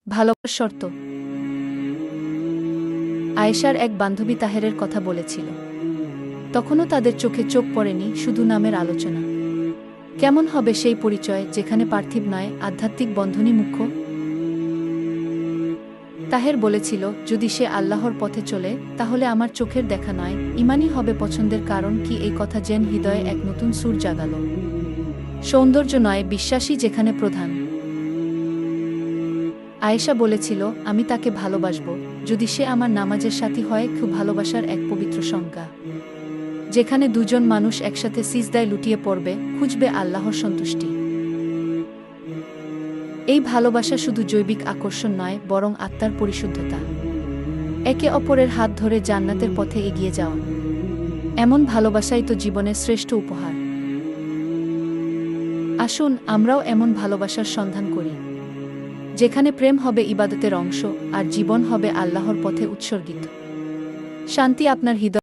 ভালোবাসার শর্ত। আয়েশার এক বান্ধবী তাহেরের কথা বলেছিল। তখনও তাদের চোখে চোখ পড়েনি, শুধু নামের আলোচনা। কেমন হবে সেই পরিচয় যেখানে পার্থিব নয়, আধ্যাত্মিক বন্ধনই মুখ্য? তাহের বলেছিল, যদি সে আল্লাহর পথে চলে তাহলে আমার চোখের দেখা নয়, ইমানই হবে পছন্দের। কারণ কি এই কথা জেন হৃদয়ে এক নতুন সুর জাগালো। সৌন্দর্য নয়, বিশ্বাসই যেখানে প্রধান। আয়েশা বলেছিল, আমি তাকে ভালোবাসব যদি সে আমার নামাজের সাথী হয়। খুব ভালোবাসার এক পবিত্র সংজ্ঞা, যেখানে দুজন মানুষ একসাথে সিজদায় লুটিয়ে পড়বে, খুঁজবে আল্লাহর সন্তুষ্টি। এই ভালোবাসা শুধু জৈবিক আকর্ষণ নয়, বরং আত্মার পরিশুদ্ধতা। একে অপরের হাত ধরে জান্নাতের পথে এগিয়ে যাওয়া। এমন ভালোবাসাই তো জীবনের শ্রেষ্ঠ উপহার। আসুন আমরাও এমন ভালোবাসার সন্ধান করি, যেখানে প্রেম হবে ইবাদতের অংশ আর জীবন হবে আল্লাহর পথে উৎসর্গিত। শান্তি আপনার হৃদয়।